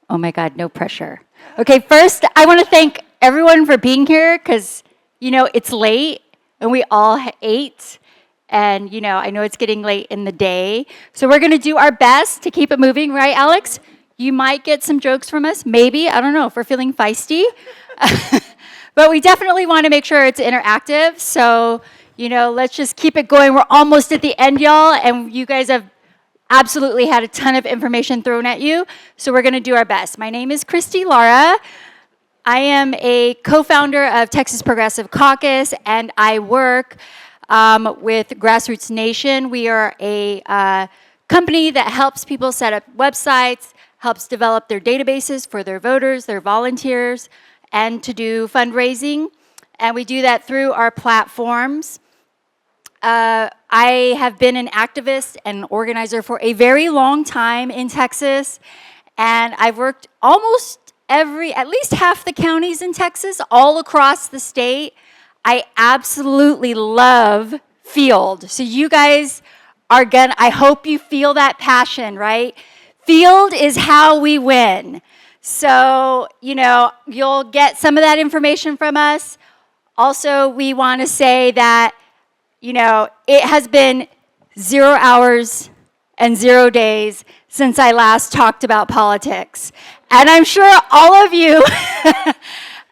Oh my God, no pressure. Okay, first, I want to thank everyone for being here because, it's late and we all ate. And, I know it's getting late in the day. So we're going to do our best to keep it moving, right, Alex? You might get some jokes from us, maybe. I don't know if we're feeling feisty. But we definitely want to make sure it's interactive. So, let's just keep it going. We're almost at the end, y'all. And you guys have absolutely had a ton of information thrown at you. So we're going to do our best. My name is Kristi Lara. I am a co-founder of Texas Progressive Caucus, and I work with Grassroots Nation. We are a company that helps people set up websites, helps develop their databases for their voters, their volunteers, and to do fundraising. And we do that through our platforms. I have been an activist and organizer for a very long time in Texas, and I've worked at least half the counties in Texas, all across the state. I absolutely love field. So you guys I hope you feel that passion, right? Field is how we win. So, you'll get some of that information from us. Also, we want to say that, it has been 0 hours and 0 days since I last talked about politics. And I'm sure all of you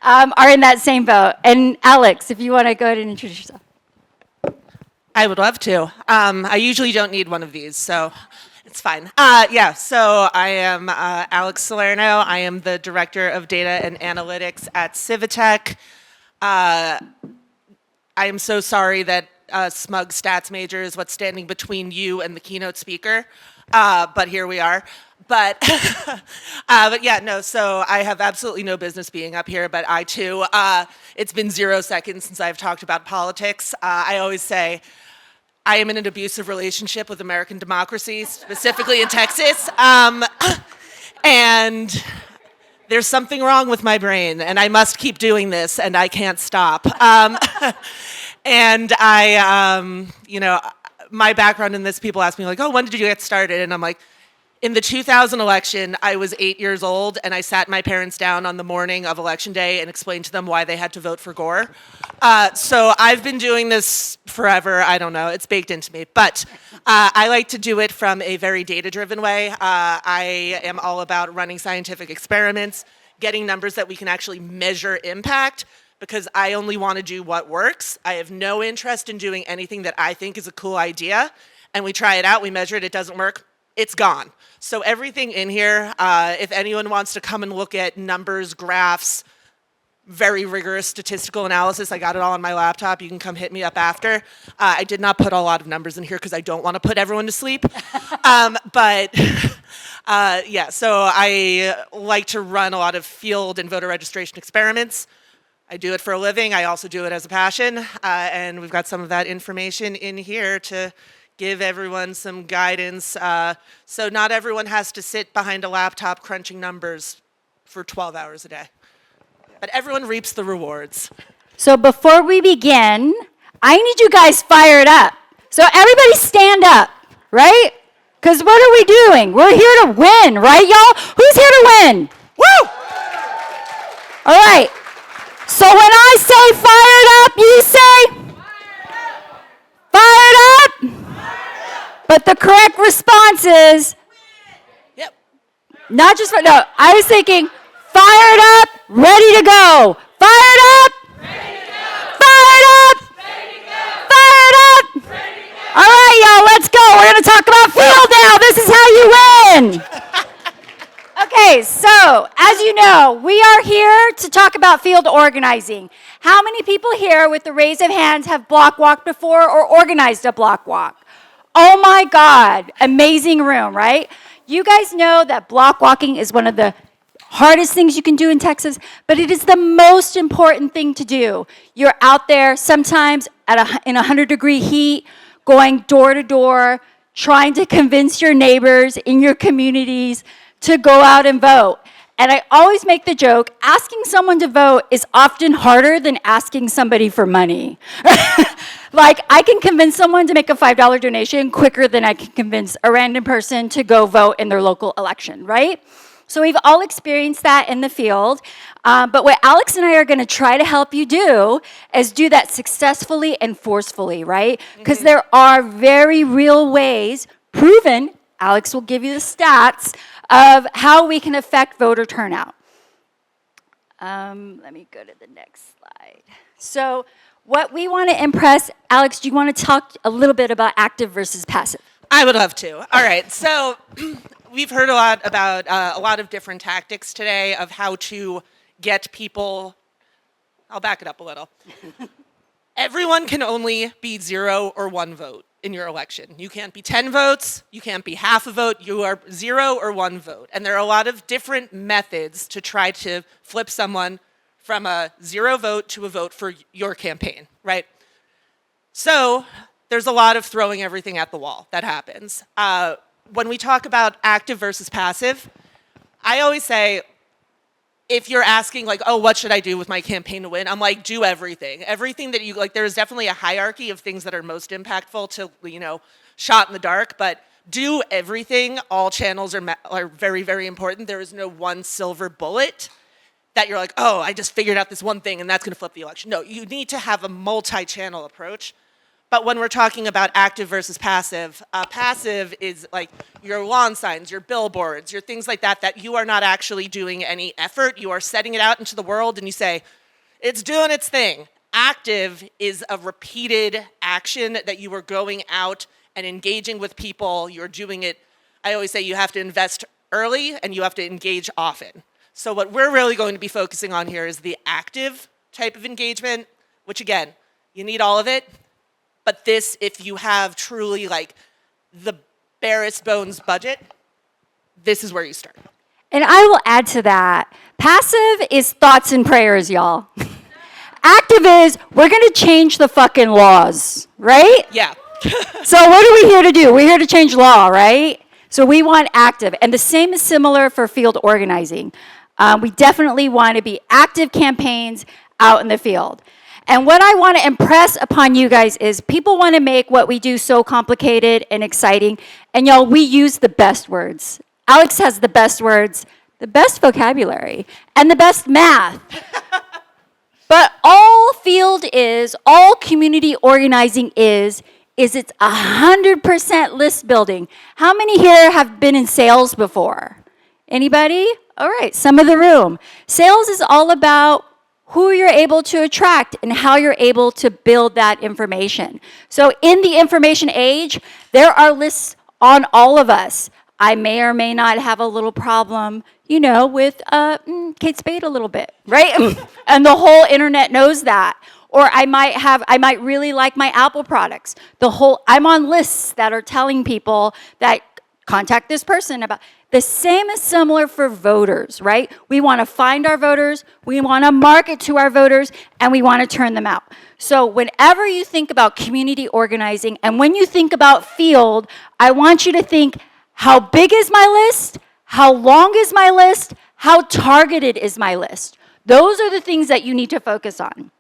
are in that same boat. And Alex, if you want to go ahead and introduce yourself. I would love to. I usually don't need one of these, so it's fine. So I am Alex Salerno. I am the Director of Data and Analytics at Civitech. I am so sorry that smug stats major is what's standing between you and the keynote speaker, but here we are. But so I have absolutely no business being up here, but I too, it's been 0 seconds since I've talked about politics. I always say I am in an abusive relationship with American democracy, specifically in Texas, and there's something wrong with my brain, and I must keep doing this, and I can't stop. And I, my background in this, people ask me like, oh, when did you get started? And I'm like, in the 2000 election, I was 8 years old, and I sat my parents down on the morning of Election Day and explained to them why they had to vote for Gore. So I've been doing this forever. I don't know. It's baked into me. But I like to do it from a very data-driven way. I am all about running scientific experiments, getting numbers that we can actually measure impact, because I only want to do what works. I have no interest in doing anything that I think is a cool idea, and we try it out, we measure it, it doesn't work, it's gone. So everything in here, if anyone wants to come and look at numbers, graphs, very rigorous statistical analysis, I got it all on my laptop, you can come hit me up after. I did not put a lot of numbers in here because I don't want to put everyone to sleep. So I like to run a lot of field and voter registration experiments. I do it for a living. I also do it as a passion. And we've got some of that information in here to give everyone some guidance. So not everyone has to sit behind a laptop crunching numbers for 12 hours a day. But everyone reaps the rewards. So before we begin, I need you guys fired up. So everybody stand up, right? Because what are we doing? We're here to win, right, y'all? Who's here to win? Woo! All right. So when I say fired up, you say fired up. But the correct response is not just I was thinking fired up, ready to go. Fired up. Ready to go. Fired up. Ready to go. Fired up. Ready to go. All right, y'all, let's go. We're going to talk about field now. This is how you win. Okay, so as you know, we are here to talk about field organizing. How many people here with the raise of hands have block walked before or organized a block walk? Oh my God, amazing room, right? You guys know that block walking is one of the hardest things you can do in Texas, but it is the most important thing to do. You're out there sometimes in 100-degree heat, going door to door, trying to convince your neighbors in your communities to go out and vote. And I always make the joke, asking someone to vote is often harder than asking somebody for money. Like, I can convince someone to make a $5 donation quicker than I can convince a random person to go vote in their local election, right? So we've all experienced that in the field. But what Alex and I are going to try to help you do is do that successfully and forcefully, right? Because there are very real ways, proven, Alex will give you the stats, of how we can affect voter turnout. Let me go to the next slide. So what we want to impress, Alex, do you want to talk a little bit about active versus passive? I would love to. All right, so we've heard a lot about a lot of different tactics today of how to get people. I'll back it up a little. Everyone can only be 0 or 1 vote in your election. You can't be 10 votes, you can't be half a vote, you are 0 or 1 vote. And there are a lot of different methods to try to flip someone from a 0 vote to a vote for your campaign, right? So there's a lot of throwing everything at the wall that happens. When we talk about active versus passive, I always say, if you're asking like, oh, what should I do with my campaign to win? I'm like, do everything. Everything that you, like, there's definitely a hierarchy of things that are most impactful to, shot in the dark, but do everything. All channels are very, very important. There is no one silver bullet that you're like, oh, I just figured out this one thing and that's gonna flip the election. No, you need to have a multi-channel approach. But when we're talking about active versus passive, passive is like your lawn signs, your billboards, your things like that, that you are not actually doing any effort. You are setting it out into the world and you say, it's doing its thing. Active is a repeated action that you are going out and engaging with people. You're doing it, I always say you have to invest early and you have to engage often. So what we're really going to be focusing on here is the active type of engagement, which again, you need all of it. But this, if you have truly like the barest bones budget, this is where you start. And I will add to that, passive is thoughts and prayers, y'all. Active is, we're gonna change the fucking laws, right? Yeah. So what are we here to do? We're here to change law, right? So we want active. And the same is similar for field organizing. We definitely want to be active campaigns out in the field. And what I want to impress upon you guys is people want to make what we do so complicated and exciting. And y'all, we use the best words. Alex has the best words, the best vocabulary, and the best math. But all field is, all community organizing is it's 100% list building. How many here have been in sales before? Anybody? All right, some of the room. Sales is all about who you're able to attract and how you're able to build that information. So in the information age, there are lists on all of us. I may or may not have a little problem, with Kate Spade a little bit, right? And the whole internet knows that. Or I might really like my Apple products. I'm on lists that are telling people that contact this person about. The same is similar for voters, right? We want to find our voters, we want to market to our voters, and we want to turn them out. So whenever you think about community organizing, and when you think about field, I want you to think, how big is my list? How long is my list? How targeted is my list? Those are the things that you need to focus on.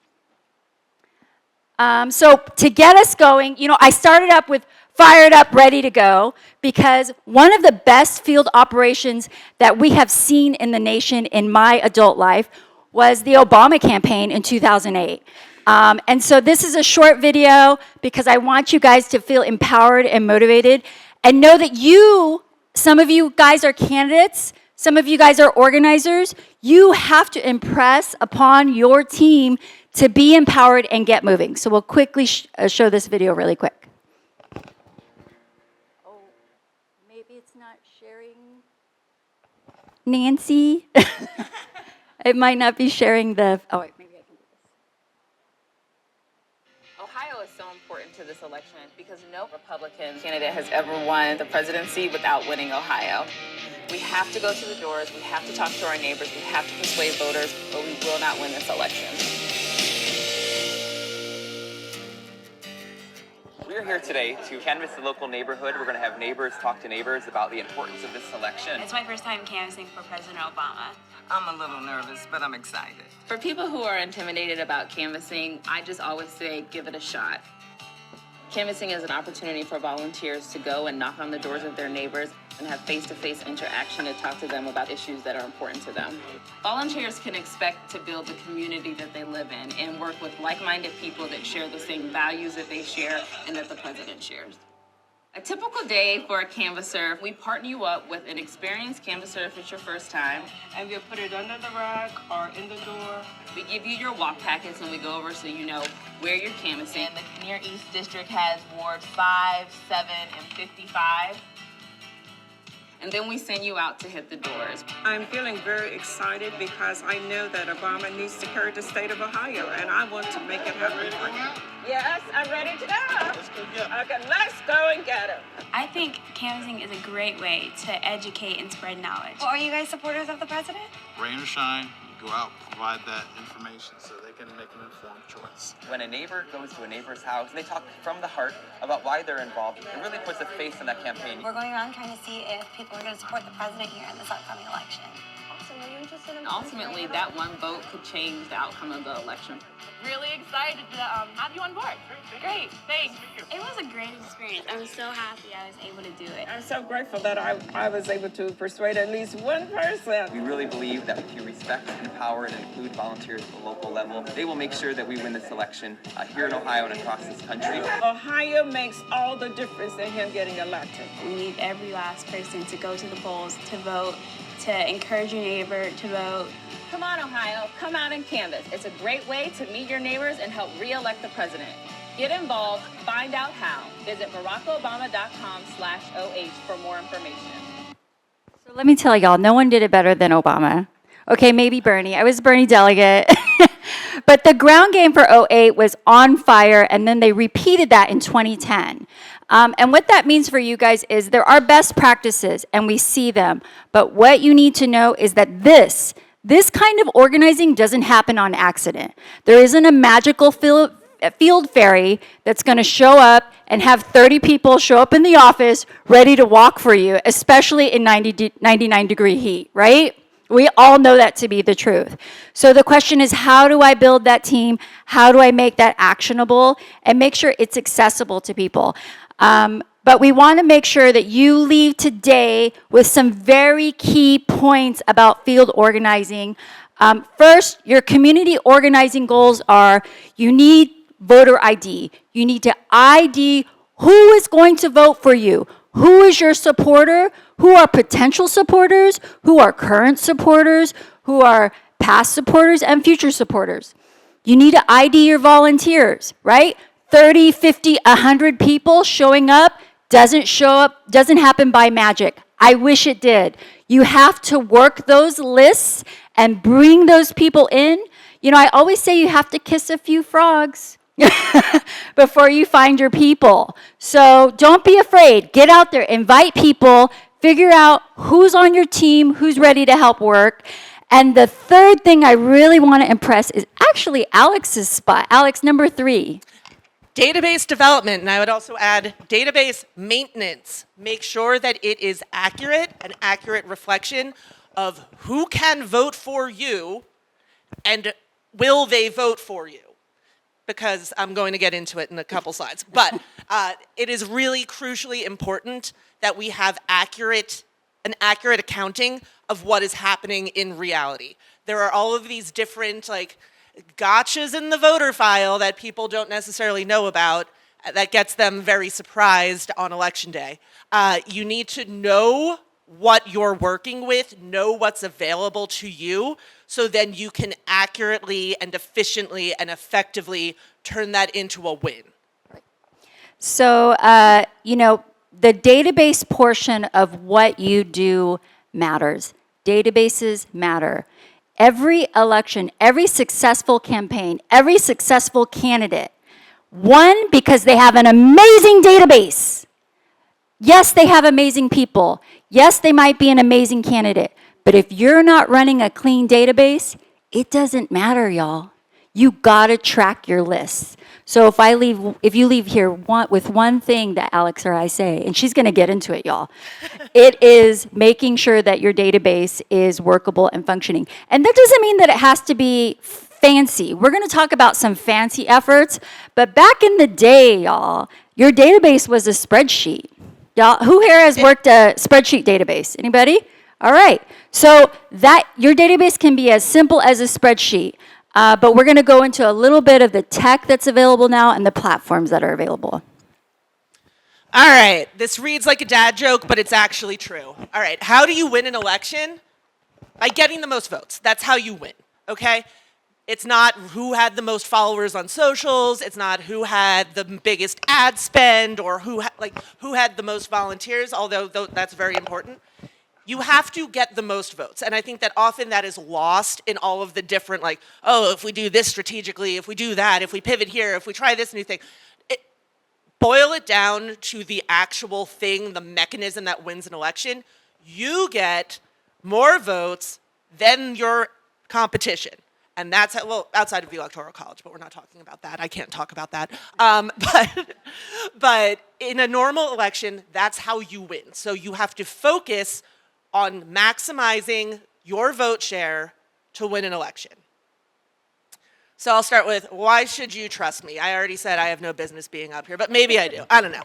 So to get us going, I started up with fired up, ready to go, because one of the best field operations that we have seen in the nation in my adult life was the Obama campaign in 2008. And so this is a short video because I want you guys to feel empowered and motivated and know that some of you guys are candidates, some of you guys are organizers. You have to impress upon your team to be empowered and get moving. So we'll quickly show this video really quick. Nancy, it might not be sharing the, wait, maybe I can do this. Ohio is so important to this election because no Republican candidate has ever won the presidency without winning Ohio. We have to go to the doors, we have to talk to our neighbors, we have to persuade voters, or we will not win this election. We're here today to canvass the local neighborhood. We're going to have neighbors talk to neighbors about the importance of this election. It's my first time canvassing for President Obama. I'm a little nervous, but I'm excited. For people who are intimidated about canvassing, I just always say, give it a shot. Canvassing is an opportunity for volunteers to go and knock on the doors of their neighbors and have face-to-face interaction to talk to them about issues that are important to them. Volunteers can expect to build the community that they live in and work with like-minded people that share the same values that they share and that the president shares. A typical day for a canvasser, we partner you up with an experienced canvasser if it's your first time. And we'll put it under the rug or in the door. We give you your walk packets and we go over so you know where you're canvassing. And the Near East District has wards 5, 7, and 55. And then we send you out to hit the doors. I'm feeling very excited because I know that Obama needs to carry the state of Ohio, and I want to make it happen for him. Yes, I'm ready to go. Okay, let's go and get him. I think canvassing is a great way to educate and spread knowledge. Well, are you guys supporters of the president? Rain or shine, you go out, provide that information so they can make an informed choice. When a neighbor goes to a neighbor's house and they talk from the heart about why they're involved, it really puts a face on that campaign. We're going around trying to see if people are going to support the president here in this upcoming election. Awesome. Are you interested in Ultimately, that one vote could change the outcome of the election. Really excited to have you on board. Great, thanks. It was a great experience. I'm so happy I was able to do it. I'm so grateful that I was able to persuade at least one person. We really believe that if you respect, empower, and include volunteers at the local level, they will make sure that we win this election here in Ohio and across this country. Ohio makes all the difference in him getting elected. We need every last person to go to the polls, to vote, to encourage your neighbor to vote. Come on, Ohio, come out and canvass. It's a great way to meet your neighbors and help re-elect the president. Get involved, find out how. Visit barackobama.com/OH for more information. So let me tell y'all, no one did it better than Obama. Okay, maybe Bernie. I was Bernie delegate. But the ground game for '08 was on fire, and then they repeated that in 2010. And what that means for you guys is there are best practices, and we see them. But what you need to know is that this kind of organizing doesn't happen on accident. There isn't a magical field fairy that's going to show up and have 30 people show up in the office ready to walk for you, especially in 99-degree heat, right? We all know that to be the truth. So the question is, how do I build that team? How do I make that actionable and make sure it's accessible to people? But we want to make sure that you leave today with some very key points about field organizing. First, your community organizing goals are you need voter ID. You need to ID who is going to vote for you. Who is your supporter? Who are potential supporters? Who are current supporters? Who are past supporters and future supporters? You need to ID your volunteers, right? 30, 50, 100 people showing up doesn't happen by magic. I wish it did. You have to work those lists and bring those people in. You know, I always say you have to kiss a few frogs before you find your people. So don't be afraid. Get out there, invite people, figure out who's on your team, who's ready to help work. And the third thing I really want to impress is actually Alex's spot. Alex, number 3. Database development, and I would also add database maintenance. Make sure that it is accurate, an accurate reflection of who can vote for you and will they vote for you. Because I'm going to get into it in a couple slides. But it is really crucially important that we have an accurate accounting of what is happening in reality. There are all of these different gotchas in the voter file that people don't necessarily know about that gets them very surprised on election day. You need to know what you're working with, know what's available to you, so then you can accurately and efficiently and effectively turn that into a win. So, the database portion of what you do matters. Databases matter. Every election, every successful campaign, every successful candidate won because they have an amazing database. Yes, they have amazing people. Yes, they might be an amazing candidate. But if you're not running a clean database, it doesn't matter, y'all. You gotta track your lists. So if you leave here with one thing that Alex or I say, and she's gonna get into it, y'all, it is making sure that your database is workable and functioning. And that doesn't mean that it has to be fancy. We're gonna talk about some fancy efforts, but back in the day, y'all, Your database was a spreadsheet. Y'all, who here has worked a spreadsheet database? Anybody? All right. So that your database can be as simple as a spreadsheet, but we're going to go into a little bit of the tech that's available now and the platforms that are available. All right, this reads like a dad joke, but it's actually true. All right, how do you win an election? By getting the most votes. That's how you win, okay? It's not who had the most followers on socials. It's not who had the biggest ad spend or who had the most volunteers, although that's very important. You have to get the most votes. And I think that often that is lost in all of the different, like, oh, if we do this strategically, if we do that, if we pivot here, if we try this new thing. Boil it down to the actual thing, the mechanism that wins an election. You get more votes than your competition. And that's, well, outside of the Electoral College, but we're not talking about that. I can't talk about that. But in a normal election, that's how you win. So you have to focus on maximizing your vote share to win an election. So I'll start with, why should you trust me? I already said I have no business being up here, but maybe I do. I don't know.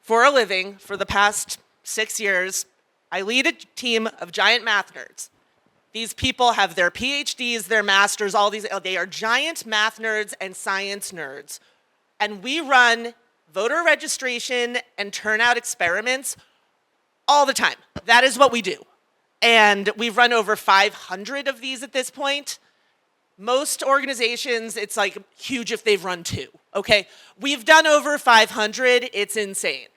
For a living, for the past 6 years, I lead a team of giant math nerds. These people have their PhDs, their masters, all these, they are giant math nerds and science nerds. And we run voter registration and turnout experiments all the time. That is what we do. And we've run over 500 of these at this point. Most organizations, it's like huge if they've run 2, okay? We've done over 500, it's insane.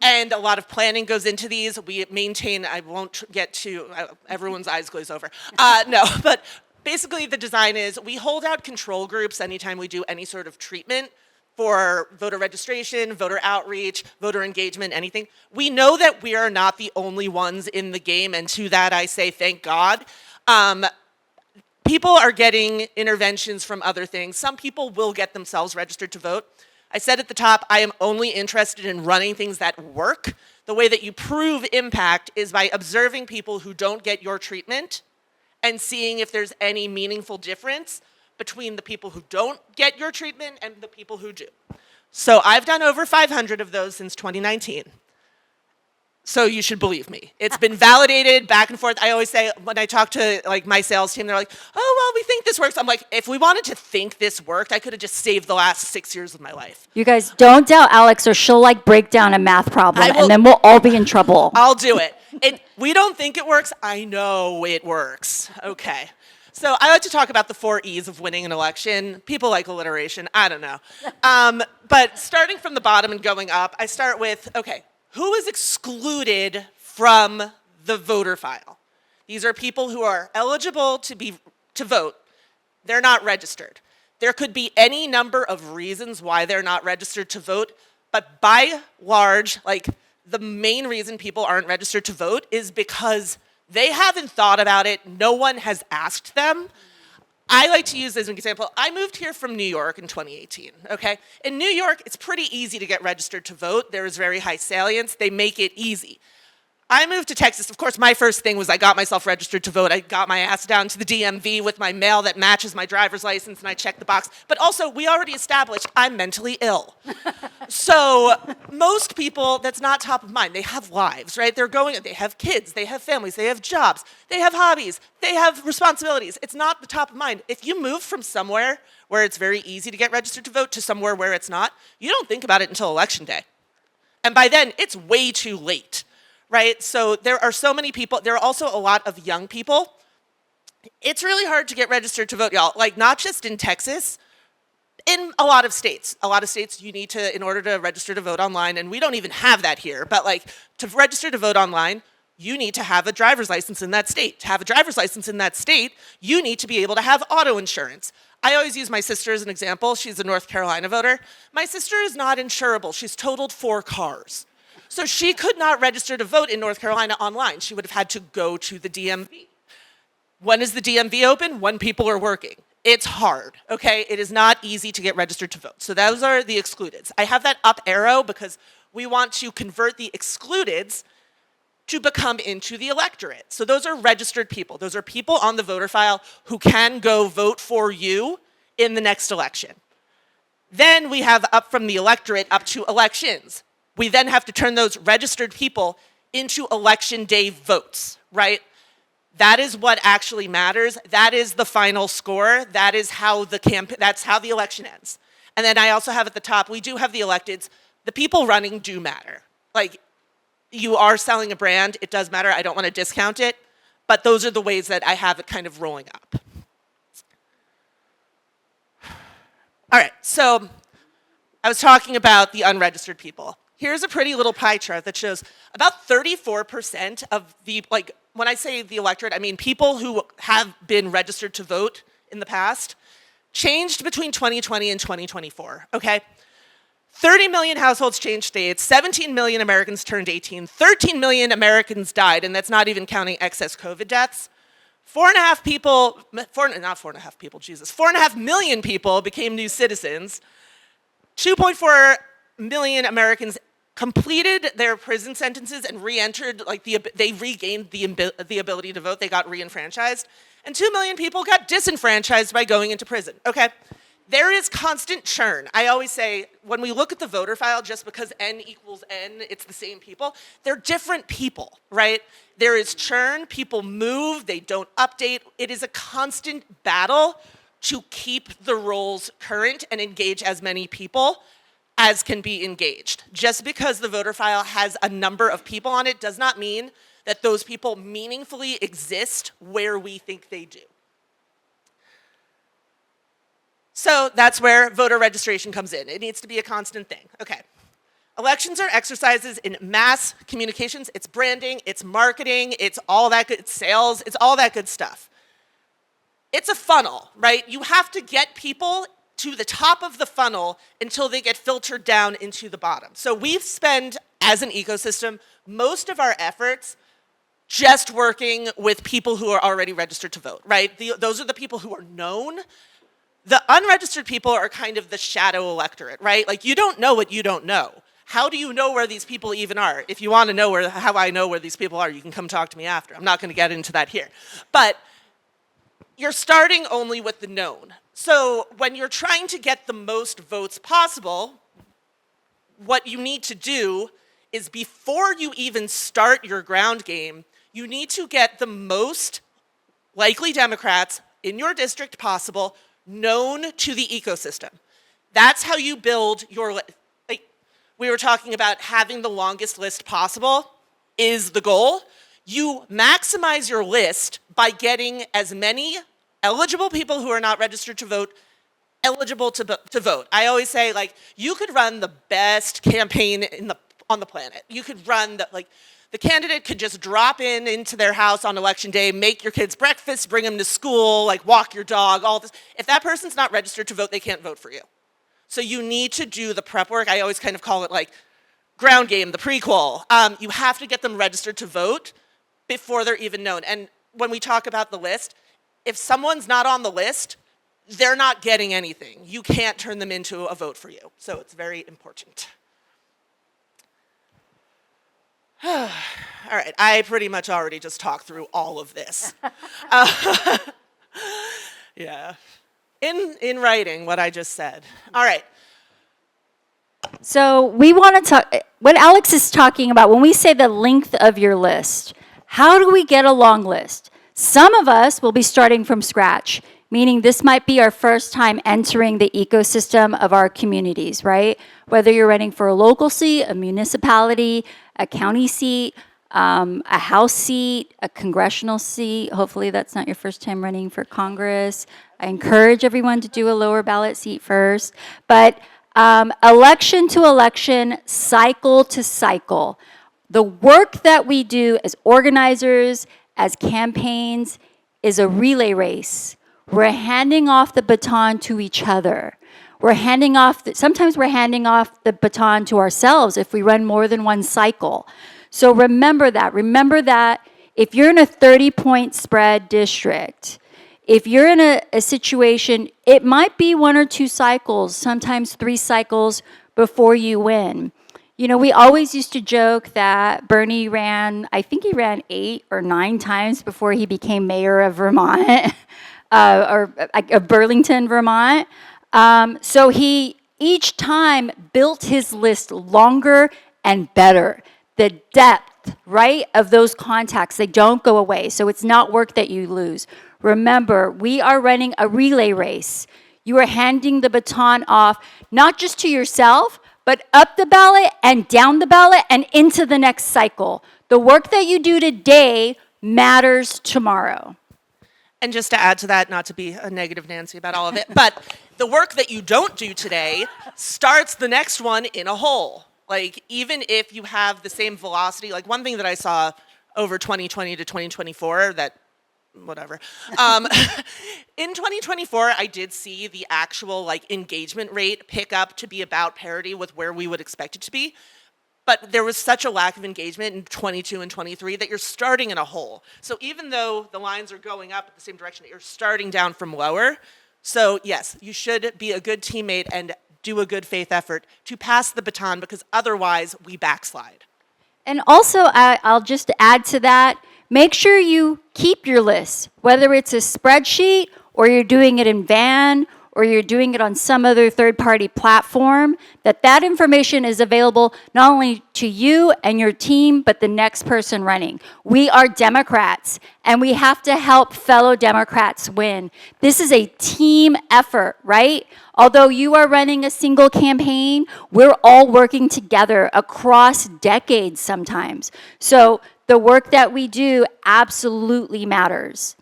And a lot of planning goes into these. We maintain, I won't get to, everyone's eyes glaze over. No, but basically the design is we hold out control groups anytime we do any sort of treatment for voter registration, voter outreach, voter engagement, anything. We know that we are not the only ones in the game, and to that I say thank God. People are getting interventions from other things. Some people will get themselves registered to vote. I said at the top, I am only interested in running things that work. The way that you prove impact is by observing people who don't get your treatment and seeing if there's any meaningful difference between the people who don't get your treatment and the people who do. So I've done over 500 of those since 2019. So you should believe me. It's been validated back and forth. I always say, when I talk to like my sales team, they're like, oh, well, we think this works. I'm like, if we wanted to think this worked, I could have just saved the last 6 years of my life. You guys don't doubt Alex or she'll like break down a math problem and then we'll all be in trouble. I'll do it. We don't think it works. I know it works. Okay. So I like to talk about the 4 E's of winning an election. People like alliteration. I don't know. But starting from the bottom and going up, I start with, okay, who is excluded from the voter file? These are people who are eligible to vote. They're not registered. There could be any number of reasons why they're not registered to vote, but by large, like the main reason people aren't registered to vote is because they haven't thought about it. No one has asked them. I like to use as an example, I moved here from New York in 2018, okay? In New York, it's pretty easy to get registered to vote. There is very high salience. They make it easy. I moved to Texas. Of course, my first thing was I got myself registered to vote. I got my ass down to the DMV with my mail that matches my driver's license, and I checked the box. But also, we already established I'm mentally ill. So most people, that's not top of mind. They have lives, right? They have kids, they have families, they have jobs, they have hobbies, they have responsibilities. It's not the top of mind. If you move from somewhere where it's very easy to get registered to vote to somewhere where it's not, you don't think about it until election day. And by then, it's way too late. Right? So there are so many people. There are also a lot of young people. It's really hard to get registered to vote, y'all. Like, not just in Texas, in a lot of states. A lot of states you need to, in order to register to vote online, and we don't even have that here, but like, to register to vote online, you need to have a driver's license in that state. To have a driver's license in that state, you need to be able to have auto insurance. I always use my sister as an example. She's a North Carolina voter. My sister is not insurable. She's totaled 4 cars. So she could not register to vote in North Carolina online. She would have had to go to the DMV. When is the DMV open? When people are working. It's hard, okay? It is not easy to get registered to vote. So those are the excludeds. I have that up arrow because we want to convert the excludeds to become into the electorate. So those are registered people. Those are people on the voter file who can go vote for you in the next election. Then we have up from the electorate up to elections. We then have to turn those registered people into election day votes, right? That is what actually matters. That is the final score. That is how that's how the election ends. And then I also have at the top, we do have the electeds. The people running do matter. Like, you are selling a brand, it does matter. I don't want to discount it, but those are the ways that I have it kind of rolling up. All right, so I was talking about the unregistered people. Here's a pretty little pie chart that shows about 34% of the, like, when I say the electorate, I mean people who have been registered to vote in the past, changed between 2020 and 2024, okay? 30 million households changed states, 17 million Americans turned 18, 13 million Americans died, and that's not even counting excess COVID deaths. 4.5 million people became new citizens. 2.4 million Americans completed their prison sentences and re-entered, like they regained the ability to vote, they got re-enfranchised. And 2 million people got disenfranchised by going into prison, okay? There is constant churn. I always say, when we look at the voter file, just because N equals N, it's the same people, they're different people, right? There is churn, people move, they don't update. It is a constant battle to keep the rolls current and engage as many people as can be engaged. Just because the voter file has a number of people on it does not mean that those people meaningfully exist where we think they do. So that's where voter registration comes in. It needs to be a constant thing. Okay. Elections are exercises in mass communications. It's branding, it's marketing, it's all that good, it's sales, it's all that good stuff. It's a funnel, right? You have to get people to the top of the funnel until they get filtered down into the bottom. So we've spent, as an ecosystem, most of our efforts just working with people who are already registered to vote, right? Those are the people who are known. The unregistered people are kind of the shadow electorate, right? Like, you don't know what you don't know. How do you know where these people even are? If you want to know how I know where these people are, you can come talk to me after. I'm not going to get into that here. But you're starting only with the known. So when you're trying to get the most votes possible, what you need to do is, before you even start your ground game, you need to get the most likely Democrats in your district possible known to the ecosystem. That's how you build your, like, we were talking about having the longest list possible is the goal. You maximize your list by getting as many eligible people who are not registered to vote eligible to vote. I always say, like, you could run the best campaign on the planet. You could run the candidate could just drop into their house on election day, make your kids breakfast, bring them to school, like walk your dog, all this. If that person's not registered to vote, they can't vote for you. So you need to do the prep work. I always kind of call it like ground game, the prequel. You have to get them registered to vote before they're even known. And when we talk about the list, if someone's not on the list, they're not getting anything. You can't turn them into a vote for you. So it's very important. All right, I pretty much already just talked through all of this. Yeah, in writing what I just said. All right. So we want to talk, what Alex is talking about, when we say the length of your list, how do we get a long list? Some of us will be starting from scratch, meaning this might be our first time entering the ecosystem of our communities, right? Whether you're running for a local seat, a municipality, a county seat, a House seat, a congressional seat. Hopefully that's not your first time running for Congress. I encourage everyone to do a lower ballot seat first. But election to election, cycle to cycle. The work that we do as organizers, as campaigns, is a relay race. We're handing off the baton to each other. Sometimes we're handing off the baton to ourselves if we run more than one cycle. So remember that. Remember that if you're in a 30-point spread district, if you're in a situation, it might be 1 or 2 cycles, sometimes 3 cycles before you win. You know, we always used to joke that Bernie ran, I think he ran 8 or 9 times before he became mayor of Vermont, of Burlington, Vermont. So he each time built his list longer and better. The depth, right, of those contacts, they don't go away. So it's not work that you lose. Remember, we are running a relay race. You are handing the baton off, not just to yourself, but up the ballot and down the ballot and into the next cycle. The work that you do today matters tomorrow. And just to add to that, not to be a negative Nancy about all of it, but the work that you don't do today starts the next one in a hole. Like, even if you have the same velocity, like one thing that I saw over 2020 to 2024 that, whatever. In 2024, I did see the actual like engagement rate pick up to be about parity with where we would expect it to be. But there was such a lack of engagement in 22 and 23 that you're starting in a hole. So even though the lines are going up at the same direction, you're starting down from lower. So yes, you should be a good teammate and do a good faith effort to pass the baton, because otherwise we backslide. And also, I'll just add to that, make sure you keep your list, whether it's a spreadsheet or you're doing it in Van or you're doing it on some other third-party platform, that information is available not only to you and your team, but the next person running. We are Democrats, and we have to help fellow Democrats win. This is a team effort, right? Although you are running a single campaign, we're all working together across decades sometimes. So the work that we do absolutely matters.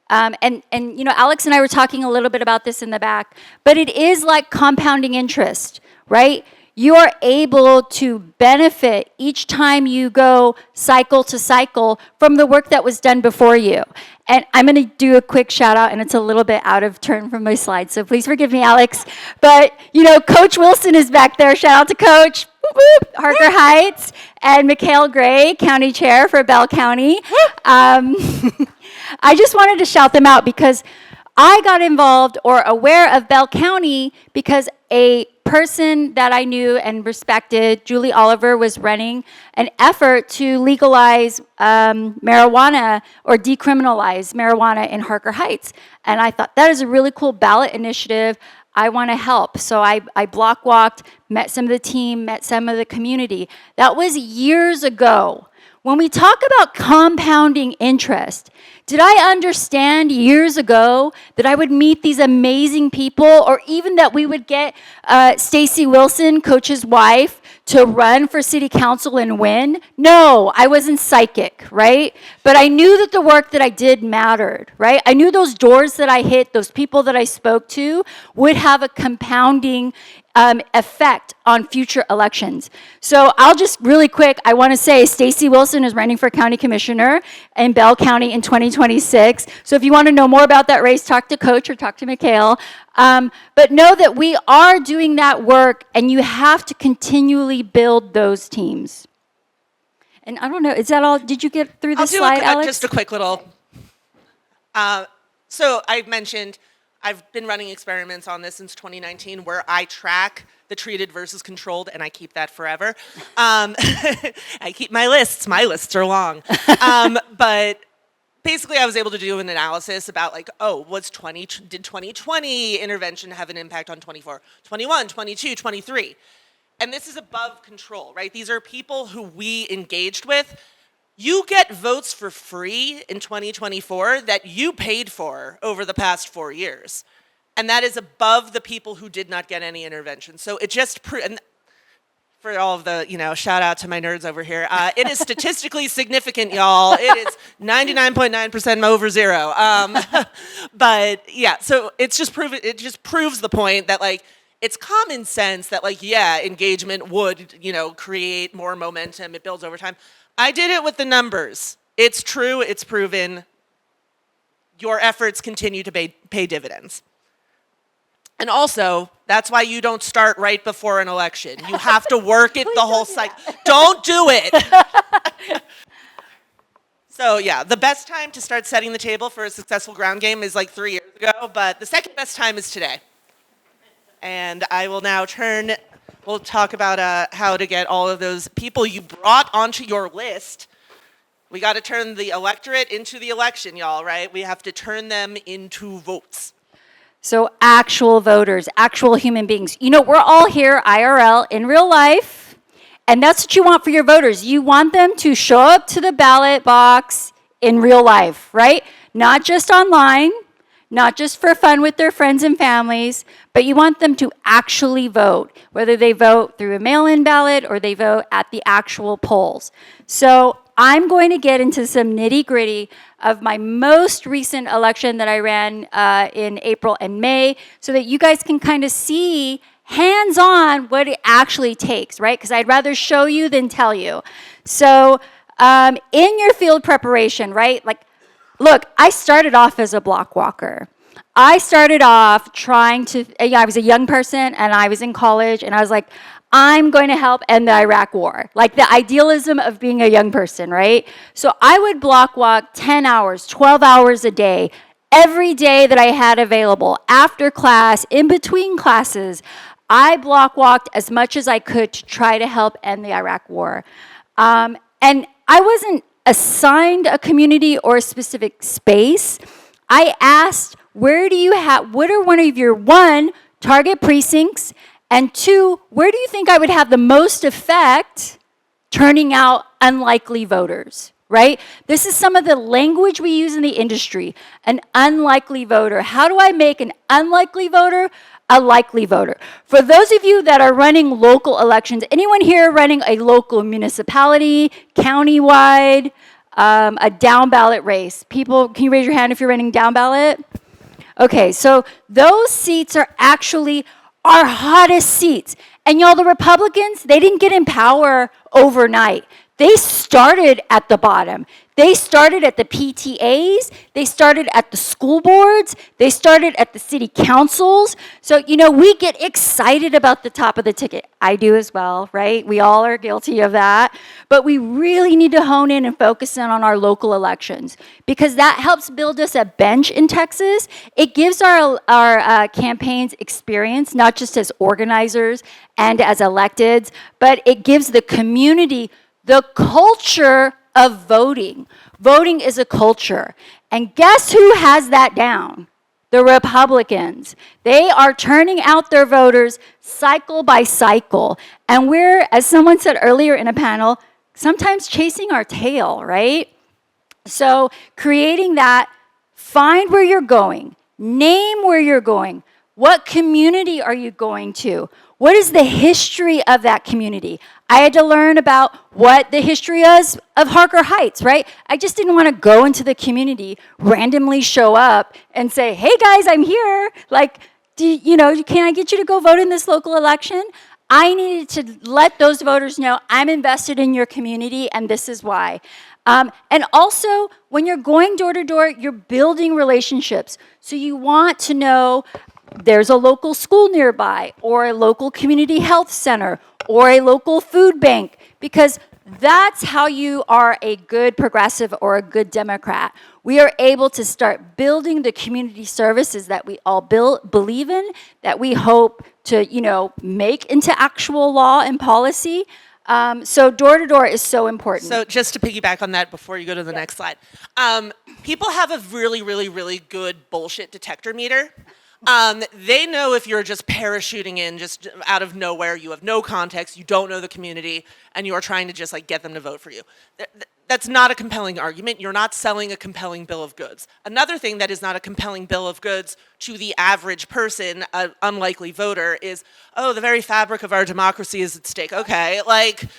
And you know, Alex and I were talking a little bit about this in the back, but it is like compounding interest, right? You are able to benefit each time you go cycle to cycle from the work that was done before you. And I'm going to do a quick shout out, and it's a little bit out of turn from my slides, so please forgive me, Alex. But, you know, Coach Wilson is back there. Shout out to Coach. Whoop, whoop. Harker Heights, and Mikhail Gray, County Chair for Bell County. I just wanted to shout them out because I got involved or aware of Bell County because a person that I knew and respected, Julie Oliver, was running an effort to legalize marijuana or decriminalize marijuana in Harker Heights. And I thought, that is a really cool ballot initiative. I want to help. So I block walked, met some of the team, met some of the community. That was years ago. When we talk about compounding interest, did I understand years ago that I would meet these amazing people, or even that we would get Stacy Wilson, Coach's wife, to run for city council and win? No, I wasn't psychic, right? But I knew that the work that I did mattered, right? I knew those doors that I hit, those people that I spoke to, would have a compounding effect on future elections. So I'll just really quick, I want to say Stacy Wilson is running for county commissioner in Bell County in 2026. So if you want to know more about that race, talk to Coach or talk to Mikhail. But know that we are doing that work, and you have to continually build those teams. And I don't know, is that all? Did you get through the slide, Alex? Just a quick little. So I mentioned I've been running experiments on this since 2019 where I track the treated versus controlled, and I keep that forever. I keep my lists. My lists are long. But basically, I was able to do an analysis about like, oh, did 2020 intervention have an impact on 24, 21, 22, 23? And this is above control, right? These are people who we engaged with. You get votes for free in 2024 that you paid for over the past 4 years. And that is above the people who did not get any intervention. So it just and for all of the, shout out to my nerds over here. It is statistically significant, y'all. It is 99.9% over zero. But yeah, so it just proves the point that like, it's common sense that like, yeah, engagement would, create more momentum. It builds over time. I did it with the numbers. It's true, it's proven. Your efforts continue to pay dividends. And also, that's why you don't start right before an election. You have to work it the whole cycle. Don't do it. So yeah, the best time to start setting the table for a successful ground game is like 3 years ago, but the second best time is today. And I will now we'll talk about how to get all of those people you brought onto your list. We got to turn the electorate into the election, y'all, right? We have to turn them into votes. So actual voters, actual human beings. You know, we're all here IRL in real life, and that's what you want for your voters. You want them to show up to the ballot box in real life, right? Not just online, not just for fun with their friends and families, but you want them to actually vote, whether they vote through a mail-in ballot or they vote at the actual polls. So I'm going to get into some nitty-gritty of my most recent election that I ran in April and May so that you guys can kind of see hands-on what it actually takes, right? Because I'd rather show you than tell you. So in your field preparation, right? Like, look, I started off as a block walker. I started off trying to, I was a young person and I was in college and I was like, I'm going to help end the Iraq war. Like the idealism of being a young person, right? So I would block walk 10 hours, 12 hours a day, every day that I had available, after class, in between classes. I block walked as much as I could to try to help end the Iraq war. And I wasn't assigned a community or a specific space. I asked, what are one of your, one, target precincts, and two, where do you think I would have the most effect turning out unlikely voters, right? This is some of the language we use in the industry, an unlikely voter. How do I make an unlikely voter a likely voter? For those of you that are running local elections, anyone here running a local municipality, countywide, a down ballot race? People, can you raise your hand if you're running down ballot? Okay, so those seats are actually our hottest seats. And y'all, the Republicans, they didn't get in power overnight. They started at the bottom. They started at the PTAs. They started at the school boards. They started at the city councils. So, you know, we get excited about the top of the ticket. I do as well, right? We all are guilty of that. But we really need to hone in and focus in on our local elections because that helps build us a bench in Texas. It gives our campaigns experience, not just as organizers and as electeds, but it gives the community the culture of voting. Voting is a culture. And guess who has that down? The Republicans. They are turning out their voters cycle by cycle. And we're, as someone said earlier in a panel, sometimes chasing our tail, right? So creating that, find where you're going, name where you're going. What community are you going to? What is the history of that community? I had to learn about what the history is of Harker Heights, right? I just didn't want to go into the community, randomly show up and say, hey guys, I'm here. Like, can I get you to go vote in this local election? I needed to let those voters know I'm invested in your community and this is why. And also, when you're going door to door, you're building relationships. So you want to know there's a local school nearby, or a local community health center, or a local food bank, because that's how you are a good progressive or a good Democrat. We are able to start building the community services that we all believe in, that we hope to, make into actual law and policy. So door to door is so important. So just to piggyback on that before you go to the next slide, people have a really, really, really good bullshit detector meter. They know if you're just parachuting in just out of nowhere, you have no context, you don't know the community, and you are trying to just get them to vote for you. That's not a compelling argument. You're not selling a compelling bill of goods. Another thing that is not a compelling bill of goods to the average person, an unlikely voter, is, oh, the very fabric of our democracy is at stake. Okay,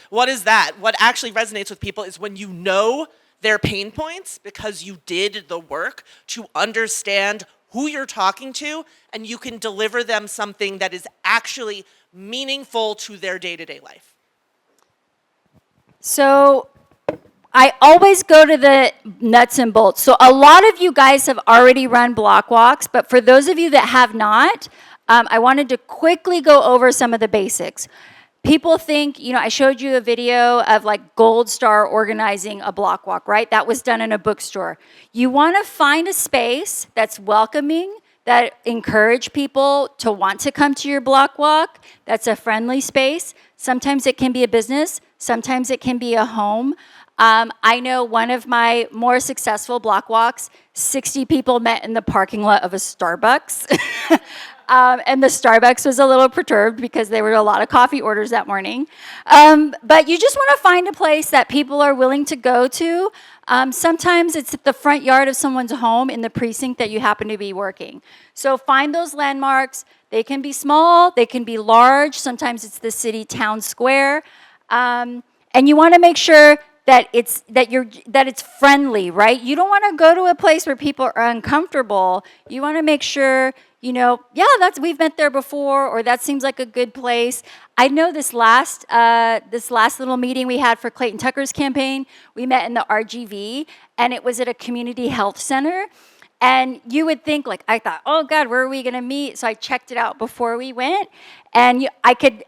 what is that? What actually resonates with people is when you know their pain points because you did the work to understand who you're talking to, and you can deliver them something that is actually meaningful to their day-to-day life. So I always go to the nuts and bolts. So a lot of you guys have already run block walks, but for those of you that have not, I wanted to quickly go over some of the basics. People think, I showed you a video of Gold Star organizing a block walk, right? That was done in a bookstore. You want to find a space that's welcoming, that encourage people to want to come to your block walk, that's a friendly space. Sometimes it can be a business, sometimes it can be a home. I know one of my more successful block walks, 60 people met in the parking lot of a Starbucks. And the Starbucks was a little perturbed because there were a lot of coffee orders that morning. But you just want to find a place that people are willing to go to. Sometimes it's at the front yard of someone's home in the precinct that you happen to be working. So find those landmarks. They can be small, they can be large. Sometimes it's the city town square. And you want to make sure that it's friendly, right? You don't want to go to a place where people are uncomfortable. You want to make sure, we've met there before, or that seems like a good place. I know this last little meeting we had for Clayton Tucker's campaign, we met in the RGV, and it was at a community health center. And you would think, I thought, oh God, where are we gonna meet? So I checked it out before we went, and I could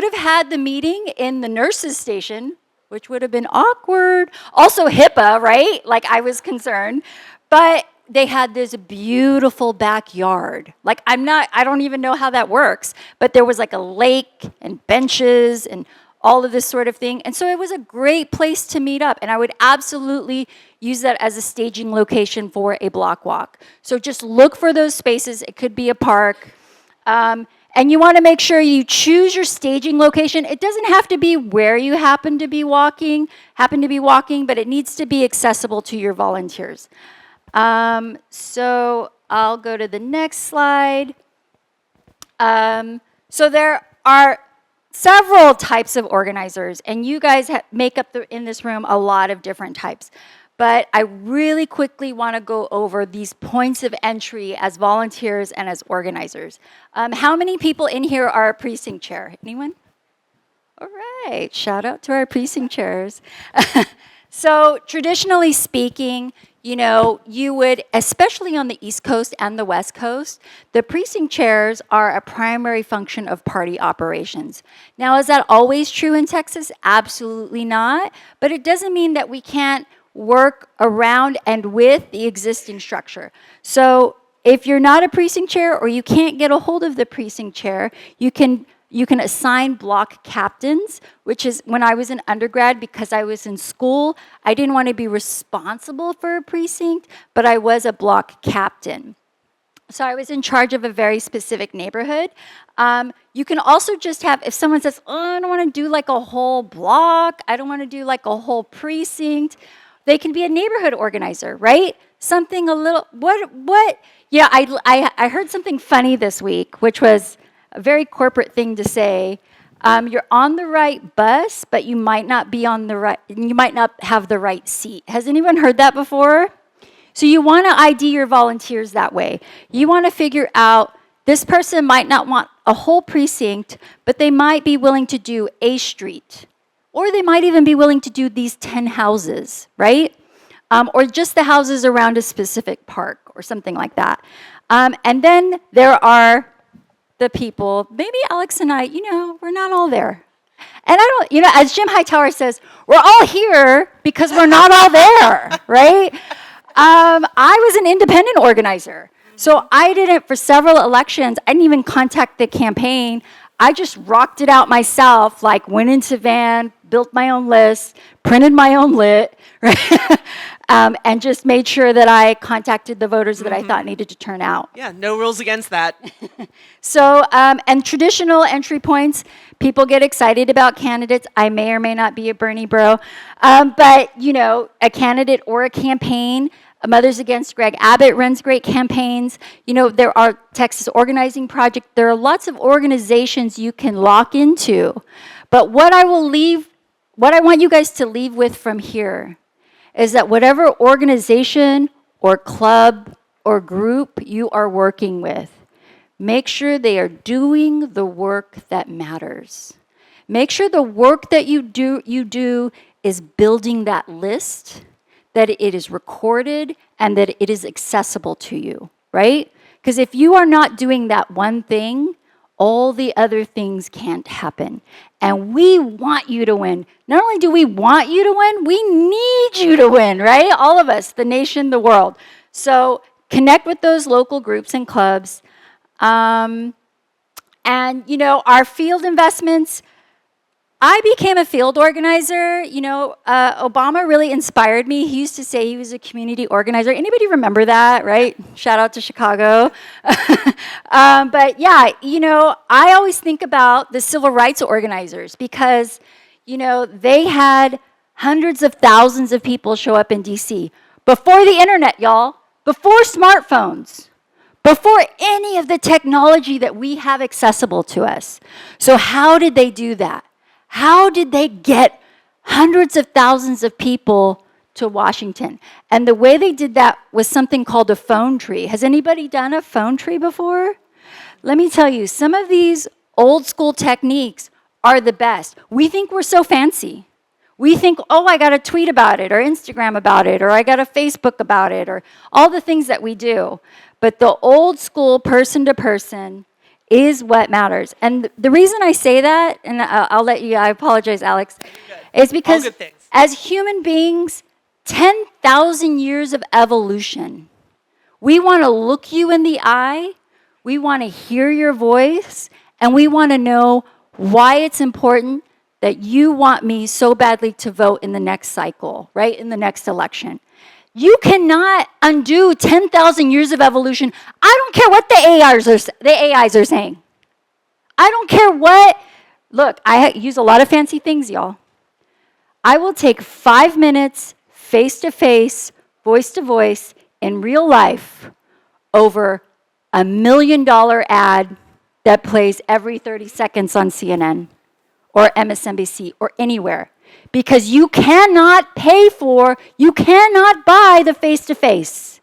have had the meeting in the nurses' station, which would have been awkward. Also HIPAA, right? I was concerned. But they had this beautiful backyard. I don't even know how that works, but there was a lake and benches and all of this sort of thing. And so it was a great place to meet up. And I would absolutely use that as a staging location for a block walk. So just look for those spaces. It could be a park. And you want to make sure you choose your staging location. It doesn't have to be where you happen to be walking, but it needs to be accessible to your volunteers. So I'll go to the next slide. So there are several types of organizers, and you guys make up in this room a lot of different types. But I really quickly want to go over these points of entry as volunteers and as organizers. How many people in here are a precinct chair? Anyone? All right, shout out to our precinct chairs. So traditionally speaking, you would, especially on the East Coast and the West Coast, the precinct chairs are a primary function of party operations. Now, is that always true in Texas? Absolutely not. But it doesn't mean that we can't work around and with the existing structure. So if you're not a precinct chair or you can't get a hold of the precinct chair, you can assign block captains, which is when I was an undergrad, because I was in school, I didn't want to be responsible for a precinct, but I was a block captain. So I was in charge of a very specific neighborhood. You can also just have, if someone says, oh, I don't want to do a whole block, I don't want to do a whole precinct, they can be a neighborhood organizer, right? Something a little, yeah, I heard something funny this week, which was a very corporate thing to say. You're on the right bus, but you might not have the right seat. Has anyone heard that before? So you want to ID your volunteers that way. You want to figure out, this person might not want a whole precinct, but they might be willing to do a street. Or they might even be willing to do these 10 houses, right? Or just the houses around a specific park or something like that. And then there are the people, maybe Alex and I, we're not all there. And I don't, as Jim Hightower says, we're all here because we're not all there, right? I was an independent organizer. So I didn't, for several elections, I didn't even contact the campaign. I just rocked it out myself, went into van, built my own list, printed my own lit, right? And just made sure that I contacted the voters that I thought needed to turn out. Yeah, no rules against that. So, and traditional entry points, people get excited about candidates. I may or may not be a Bernie bro, but a candidate or a campaign. Mothers Against Greg Abbott runs great campaigns. There are Texas Organizing Project. There are lots of organizations you can lock into. But what I want you guys to leave with from here is that whatever organization or club or group you are working with, make sure they are doing the work that matters. Make sure the work that you do is building that list, that it is recorded, and that it is accessible to you, right? Because if you are not doing that one thing, all the other things can't happen. And we want you to win. Not only do we want you to win, we need you to win, right? All of us, the nation, the world. So connect with those local groups and clubs. And, our field investments, I became a field organizer. You know, Obama really inspired me. He used to say he was a community organizer. Anybody remember that, right? Shout out to Chicago. But yeah, you know, I always think about the civil rights organizers because, you know, they had hundreds of thousands of people show up in DC before the internet, y'all, before smartphones, before any of the technology that we have accessible to us. So how did they do that? How did they get hundreds of thousands of people to Washington? And the way they did that was something called a phone tree. Has anybody done a phone tree before? Let me tell you, some of these old school techniques are the best. We think we're so fancy. We think, oh, I got to tweet about it, or Instagram about it, or I got to Facebook about it, or all the things that we do. But the old school person to person is what matters. And the reason I say that, and I'll let you, I apologize, Alex, is because as human beings, 10,000 years of evolution, we want to look you in the eye, we want to hear your voice, and we want to know why it's important that you want me so badly to vote in the next cycle, right, in the next election. You cannot undo 10,000 years of evolution. I don't care what the AIs are saying. I don't care what. Look, I use a lot of fancy things, y'all. I will take 5 minutes, face-to-face, voice-to-voice, in real life, over $1 million ad that plays every 30 seconds on CNN or MSNBC or anywhere. Because you cannot you cannot buy the face-to-face.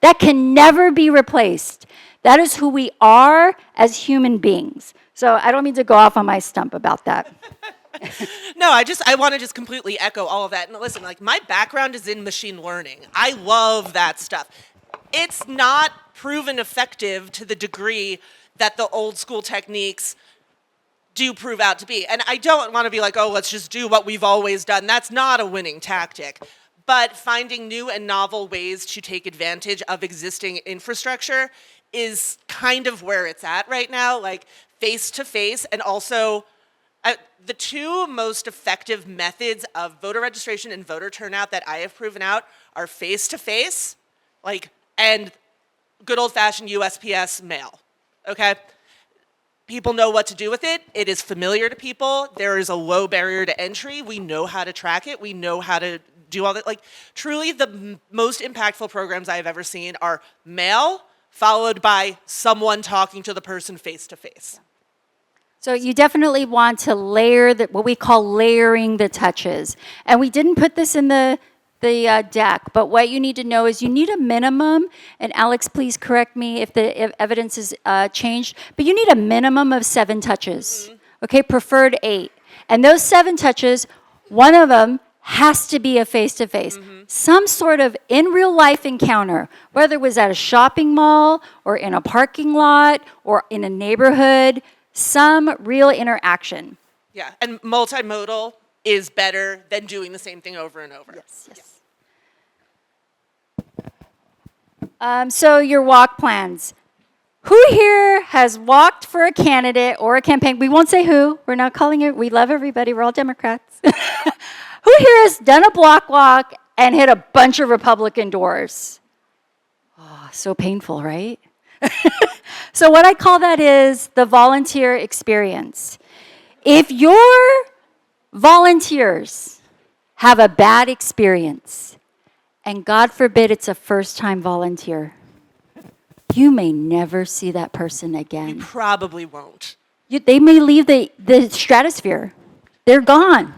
That can never be replaced. That is who we are as human beings. So I don't mean to go off on my stump about that. No, I want to just completely echo all of that. And listen, like, my background is in machine learning. I love that stuff. It's not proven effective to the degree that the old school techniques do prove out to be. And I don't want to be like, oh, let's just do what we've always done. That's not a winning tactic. But finding new and novel ways to take advantage of existing infrastructure is kind of where it's at right now, like face-to-face. And also, the two most effective methods of voter registration and voter turnout that I have proven out are face-to-face, and good old-fashioned USPS mail, okay? People know what to do with it. It is familiar to people. There is a low barrier to entry. We know how to track it. We know how to do all that. Like, truly, the most impactful programs I have ever seen are mail, followed by someone talking to the person face to face. So you definitely want to layer what we call layering the touches. And we didn't put this in the deck, but what you need to know is you need a minimum, and Alex, please correct me if evidence is changed, but you need a minimum of 7 touches, okay, preferred 8. And those 7 touches, one of them has to be a face-to-face, some sort of in real life encounter, whether it was at a shopping mall or in a parking lot or in a neighborhood, some real interaction. Yeah, and multimodal is better than doing the same thing over and over. Yes, yes. So your walk plans. Who here has walked for a candidate or a campaign? We won't say who. We're not calling it. We love everybody. We're all Democrats. Who here has done a block walk and hit a bunch of Republican doors? Oh, so painful, right? So what I call that is the volunteer experience. If your volunteers have a bad experience, and God forbid it's a first-time volunteer, you may never see that person again. You probably won't. They may leave the stratosphere. They're gone.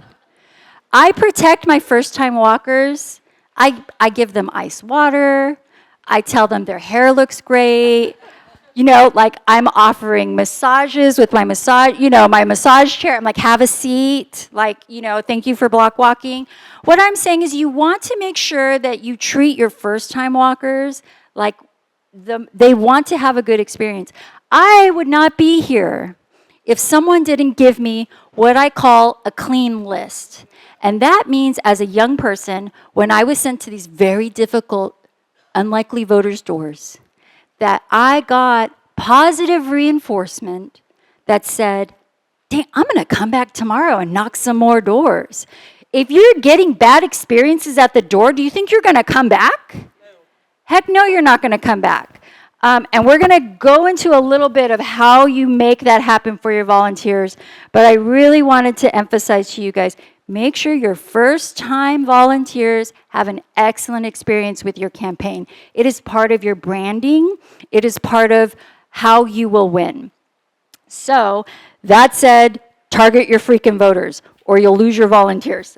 I protect my first-time walkers. I give them ice water. I tell them their hair looks great. You know, like, I'm offering massages with my massage chair. I'm like, have a seat. Like, thank you for block walking. What I'm saying is you want to make sure that you treat your first-time walkers like they want to have a good experience. I would not be here if someone didn't give me what I call a clean list. And that means, as a young person, when I was sent to these very difficult, unlikely voters' doors, that I got positive reinforcement that said, dang, I'm going to come back tomorrow and knock some more doors. If you're getting bad experiences at the door, do you think you're going to come back? No. Heck no, you're not going to come back. And we're going to go into a little bit of how you make that happen for your volunteers. But I really wanted to emphasize to you guys, make sure your first-time volunteers have an excellent experience with your campaign. It is part of your branding. It is part of how you will win. So that said, target your freaking voters or you'll lose your volunteers.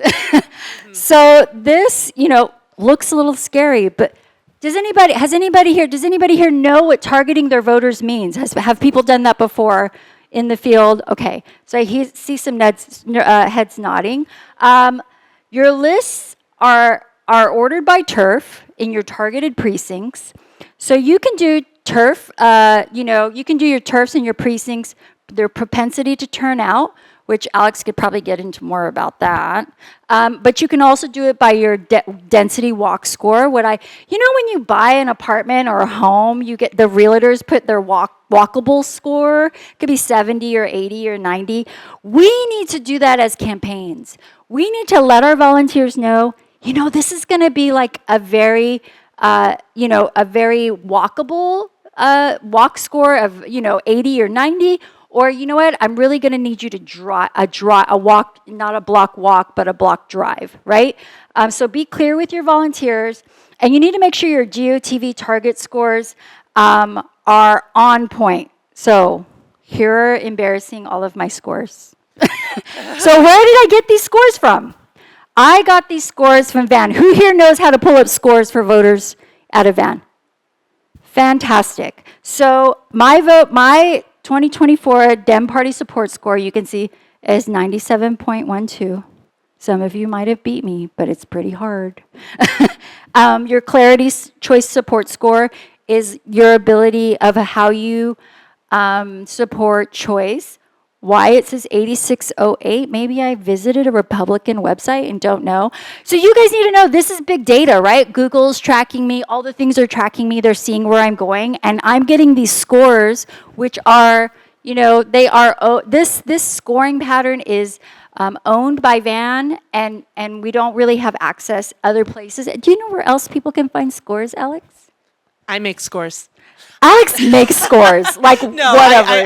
So this, looks a little scary, but does anybody here know what targeting their voters means? Have people done that before in the field? Okay, so I see some heads nodding. Your lists are ordered by turf in your targeted precincts. So you can do turf, you can do your turfs in your precincts, their propensity to turn out, which Alex could probably get into more about that. But you can also do it by your density walk score. When you buy an apartment or a home, you get the realtors put their walkable score. It could be 70 or 80 or 90. We need to do that as campaigns. We need to let our volunteers know, this is going to be like a very walkable walk score of 80 or 90. Or you know what? I'm really going to need you to a walk, not a block walk, but a block drive, right? So be clear with your volunteers, and you need to make sure your GOTV target scores are on point. So here are embarrassing all of my scores. So where did I get these scores from? I got these scores from Van. Who here knows how to pull up scores for voters at a Van? Fantastic. So my 2024 Dem Party support score, you can see, is 97.12. Some of you might have beat me, but it's pretty hard. Your Clarity Choice support score is your ability of how you support choice. Why it says 8608, maybe I visited a Republican website and don't know. So you guys need to know this is big data, right? Google's tracking me, all the things are tracking me, they're seeing where I'm going, and I'm getting these scores, which are, this scoring pattern is owned by Van, and we don't really have access other places. Do you know where else people can find scores, Alex? I make scores. Alex makes scores, like no, whatever.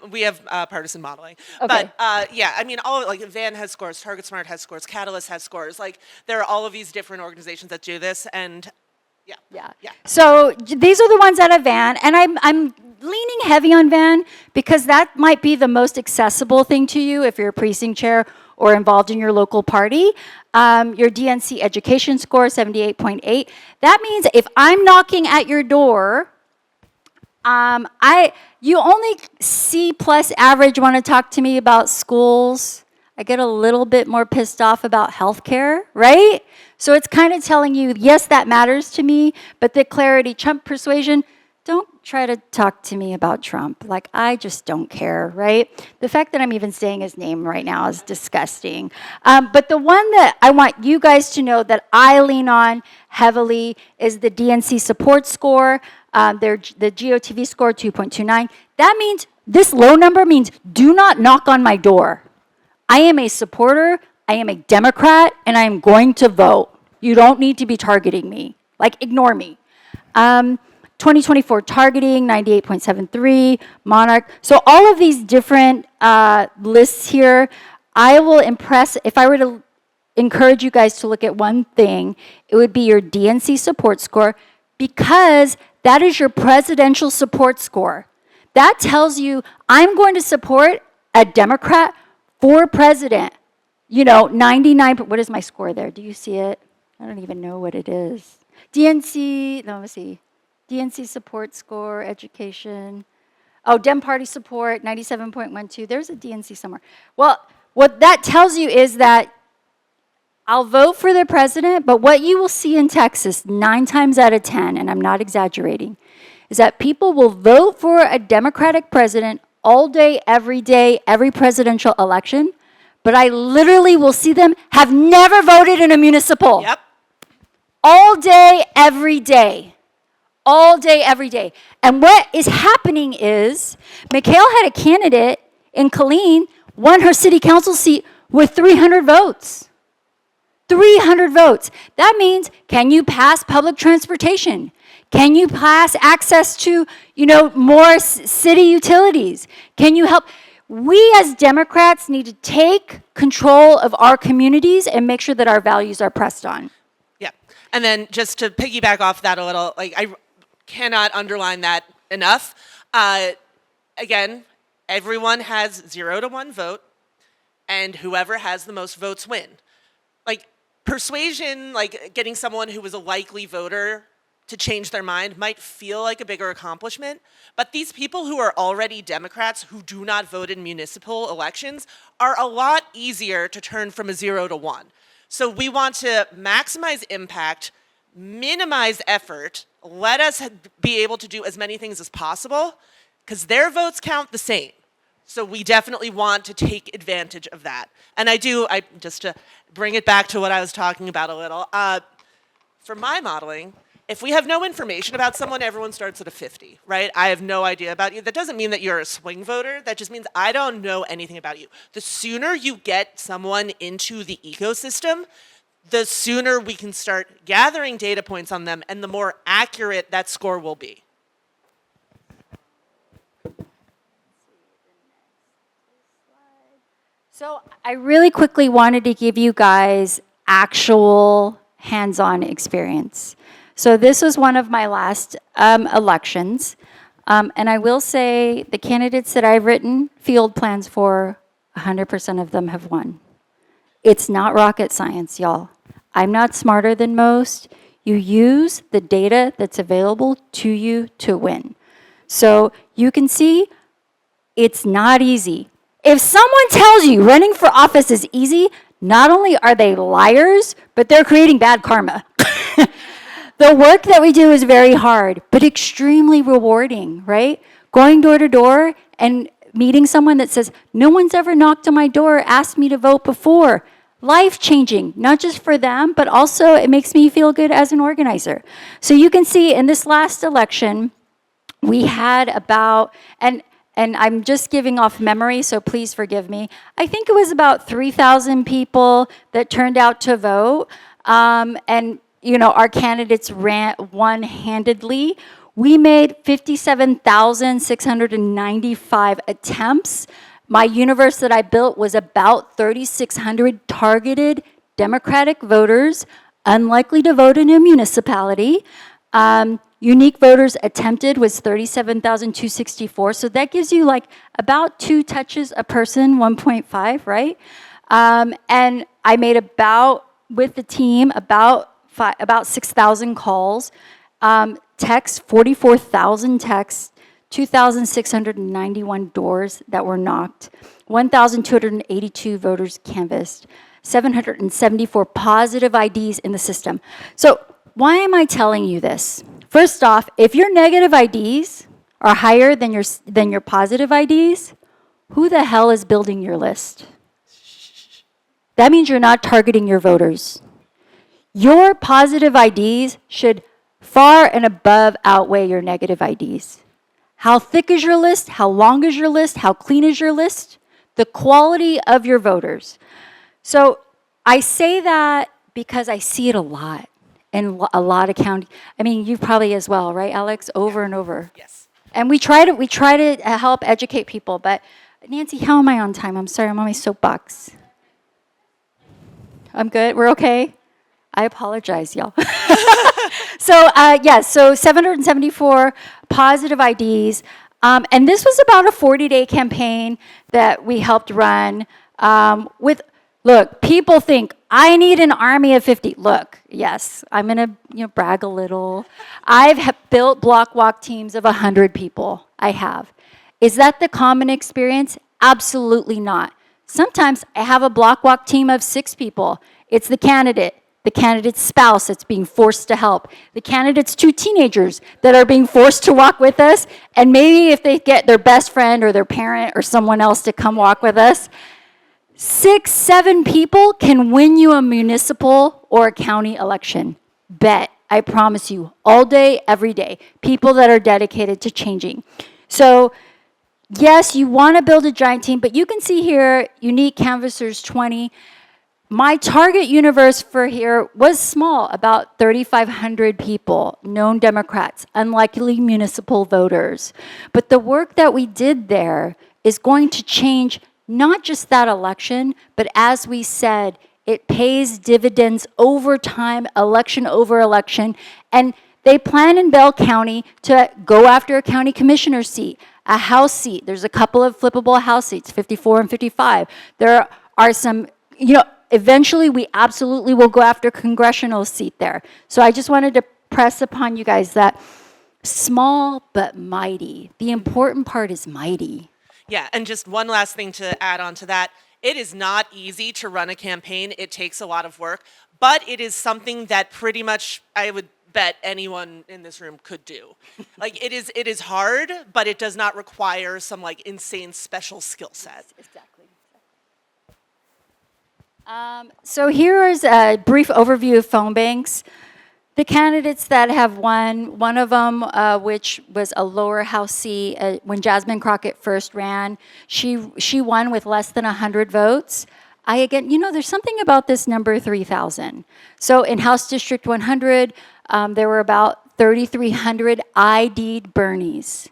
We have partisan modeling. Okay. But Van has scores, Target Smart has scores, Catalyst has scores. Like there are all of these different organizations that do this, and yeah. So these are the ones out of Van, and I'm leaning heavy on Van because that might be the most accessible thing to you if you're a precinct chair or involved in your local party. Your DNC education score, 78.8. That means if I'm knocking at your door, you only C+ average want to talk to me about schools. I get a little bit more pissed off about healthcare, right? So it's kind of telling you, yes, that matters to me, but the clarity, Trump persuasion, don't try to talk to me about Trump. Like, I just don't care, right? The fact that I'm even saying his name right now is disgusting. But the one that I want you guys to know that I lean on heavily is the DNC support score, the GOTV score, 2.29. That means, this low number means do not knock on my door. I am a supporter, I am a Democrat, and I am going to vote. You don't need to be targeting me. Like, ignore me. 2024 targeting, 98.73, Monarch. So all of these different lists here, if I were to encourage you guys to look at one thing, it would be your DNC support score, because that is your presidential support score. That tells you I'm going to support a Democrat for president. 99, what is my score there? Do you see it? I don't even know what it is. DNC support score, education. Oh, Dem Party support, 97.12. There's a DNC somewhere. Well, what that tells you is that I'll vote for the president, but what you will see in Texas 9 times out of 10, and I'm not exaggerating, is that people will vote for a Democratic president all day, every presidential election, but I literally will see them have never voted in a municipal. Yep. All day, every day. All day, every day. And what is happening is, McHale had a candidate in Killeen won her city council seat with 300 votes. 300 votes. That means, can you pass public transportation? Can you pass access to, more city utilities? Can you help? We as Democrats need to take control of our communities and make sure that our values are pressed on. Yeah. And then just to piggyback off that a little, I cannot underline that enough. Again, everyone has 0 to 1 vote, and whoever has the most votes win. Persuasion, getting someone who was a likely voter to change their mind might feel like a bigger accomplishment, but these people who are already Democrats who do not vote in municipal elections are a lot easier to turn from a 0 to 1. So we want to maximize impact, minimize effort, let us be able to do as many things as possible, because their votes count the same. So we definitely want to take advantage of that. And just to bring it back to what I was talking about a little, for my modeling, if we have no information about someone, everyone starts at a 50, right? I have no idea about you. That doesn't mean that you're a swing voter. That just means I don't know anything about you. The sooner you get someone into the ecosystem, the sooner we can start gathering data points on them and the more accurate that score will be. So I really quickly wanted to give you guys actual hands-on experience. So this was one of my last elections. And I will say the candidates that I've written field plans for, 100% of them have won. It's not rocket science, y'all. I'm not smarter than most. You use the data that's available to you to win. So you can see it's not easy. If someone tells you running for office is easy, not only are they liars, but they're creating bad karma. The work that we do is very hard, but extremely rewarding, right? Going door to door and meeting someone that says, no one's ever knocked on my door, asked me to vote before. Life-changing, not just for them, but also it makes me feel good as an organizer. So you can see in this last election, we had about, and I'm just giving off memory, so please forgive me. I think it was about 3,000 people that turned out to vote. And our candidates won handedly. We made 57,695 attempts. My universe that I built was about 3,600 targeted Democratic voters, unlikely to vote in a municipality. Unique voters attempted was 37,264. So that gives you about 2 touches a person, 1.5, right? And I made with the team, about 6,000 calls, texts, 44,000 texts, 2,691 doors that were knocked, 1,282 voters canvassed, 774 positive IDs in the system. So why am I telling you this? First off, if your negative IDs are higher than your positive IDs, who the hell is building your list? That means you're not targeting your voters. Your positive IDs should far and above outweigh your negative IDs. How thick is your list? How long is your list? How clean is your list? The quality of your voters. So I say that because I see it a lot in a lot of counties. I mean, you probably as well, right, Alex? Over and over. Yes. And we try to help educate people. But Nancy, how am I on time? I'm sorry, I'm on my soapbox. I'm good. We're okay. I apologize, y'all. So 774 positive IDs. And this was about a 40-day campaign that we helped run look, people think, I need an army of 50. Look, yes, I'm going to brag a little. I've built block walk teams of 100 people. I have. Is that the common experience? Absolutely not. Sometimes I have a block walk team of 6 people. It's the candidate's spouse that's being forced to help, the candidate's 2 teenagers that are being forced to walk with us, and maybe if they get their best friend or their parent or someone else to come walk with us, 6, 7 people can win you a municipal or a county election. Bet, I promise you, all day, every day, people that are dedicated to changing. So yes, you want to build a giant team, but you can see here, unique canvassers 20. My target universe for here was small, about 3,500 people, known Democrats, unlikely municipal voters. But the work that we did there is going to change not just that election, but as we said, it pays dividends over time, election over election. And they plan in Bell County to go after a county commissioner seat, a House seat. There's a couple of flippable House seats, 54 and 55. There are some, eventually we absolutely will go after a congressional seat there. So I just wanted to press upon you guys that small but mighty. The important part is mighty. Yeah, and just one last thing to add on to that. It is not easy to run a campaign. It takes a lot of work, but it is something that pretty much I would bet anyone in this room could do. Like it is hard, but it does not require some like insane special skill set. Exactly. So here is a brief overview of phone banks. The candidates that have won, one of them, which was a lower house seat, when Jasmine Crockett first ran, she won with less than 100 votes. There's something about this number 3,000. So in House District 100, there were about 3,300 ID'd Bernies.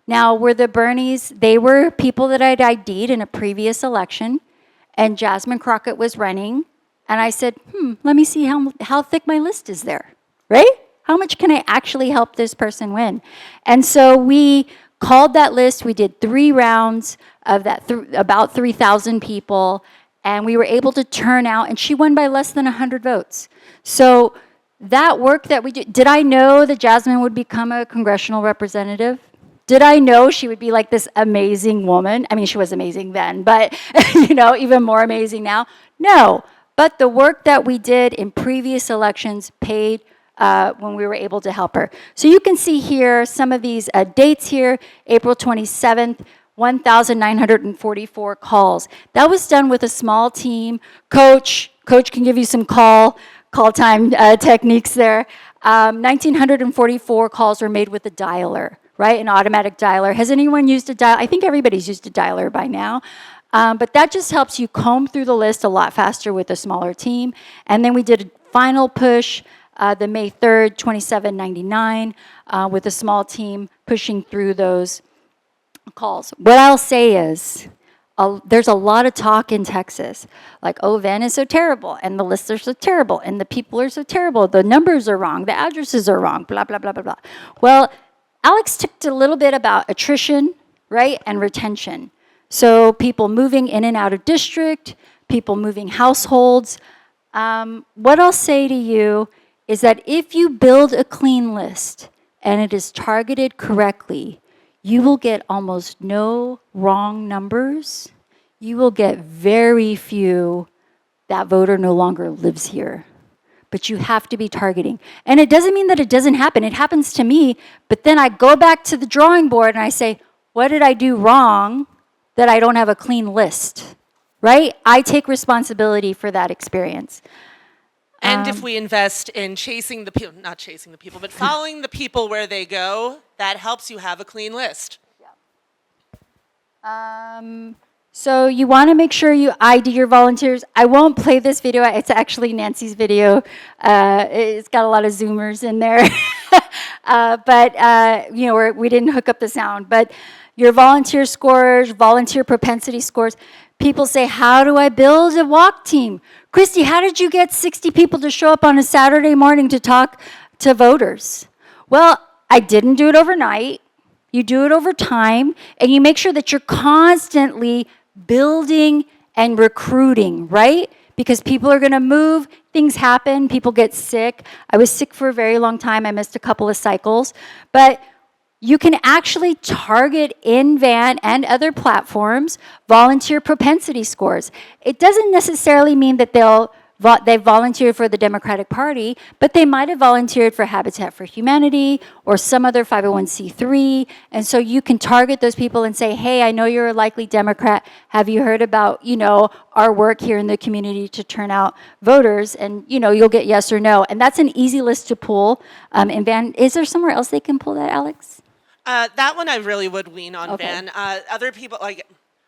Now, were the Bernies, they were people that I'd ID'd in a previous election, and Jasmine Crockett was running, and I said, let me see how thick my list is there, right? How much can I actually help this person win? And so we called that list, we did 3 rounds of that, about 3,000 people, and we were able to turn out, and she won by less than 100 votes. So that work that we did I know that Jasmine would become a congressional representative? Did I know she would be like this amazing woman? I mean, she was amazing then, but even more amazing now? No, but the work that we did in previous elections paid when we were able to help her. So you can see here some of these dates here, April 27th, 1,944 calls. That was done with a small team. Coach can give you some call time techniques there. 1,944 calls were made with a dialer, right? An automatic dialer. Has anyone used a dialer? I think everybody's used a dialer by now. But that just helps you comb through the list a lot faster with a smaller team. And then we did a final push, the May 3rd, 2799, with a small team pushing through those calls. What I'll say is, there's a lot of talk in Texas, like, Van is so terrible, and the lists are so terrible, and the people are so terrible, the numbers are wrong, the addresses are wrong, blah, blah, blah, blah, blah. Well, Alex talked a little bit about attrition, right, and retention. So people moving in and out of district, people moving households. What I'll say to you is that if you build a clean list and it is targeted correctly, you will get almost no wrong numbers. You will get very few, that voter no longer lives here. But you have to be targeting. And it doesn't mean that it doesn't happen. It happens to me, but then I go back to the drawing board and I say, what did I do wrong that I don't have a clean list, right? I take responsibility for that experience. And if we invest in not chasing the people, but following the people where they go, that helps you have a clean list. So you want to make sure you ID your volunteers. I won't play this video. It's actually Nancy's video. It's got a lot of zoomers in there. But we didn't hook up the sound. But your volunteer scores, volunteer propensity scores. People say, how do I build a walk team? Kristi, how did you get 60 people to show up on a Saturday morning to talk to voters? Well, I didn't do it overnight. You do it over time, and you make sure that you're constantly building and recruiting, right? Because people are going to move, things happen, people get sick. I was sick for a very long time. I missed a couple of cycles. But you can actually target in Van and other platforms volunteer propensity scores. It doesn't necessarily mean that they volunteered for the Democratic Party, but they might have volunteered for Habitat for Humanity or some other 501c3. And so you can target those people and say, hey, I know you're a likely Democrat. Have you heard about, our work here in the community to turn out voters? And, you'll get yes or no. And that's an easy list to pull. In Van, is there somewhere else they can pull that, Alex? That one I really would lean on Okay. Van. Other people, like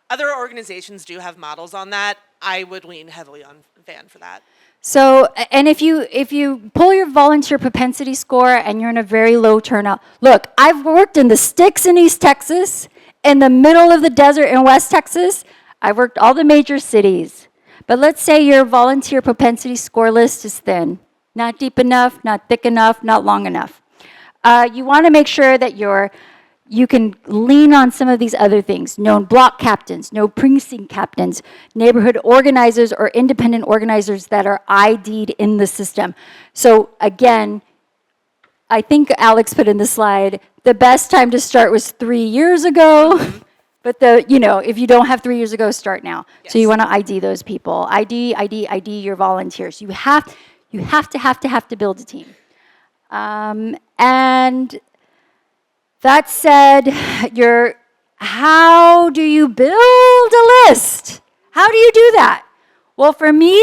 other organizations do have models on that. I would lean heavily on Van for that. So, and if you pull your volunteer propensity score and you're in a very low turnout, look, I've worked in the sticks in East Texas, in the middle of the desert in West Texas. I've worked all the major cities. But let's say your volunteer propensity score list is thin, not deep enough, not thick enough, not long enough. You want to make sure that you can lean on some of these other things. Known block captains, no precinct captains, neighborhood organizers or independent organizers that are ID'd in the system. So again, I think Alex put in the slide, the best time to start was 3 years ago. But if you don't have 3 years ago, start now. Yes. So you want to ID those people. ID your volunteers. You have to build a team. And that said, how do you build a list? How do you do that? Well, for me,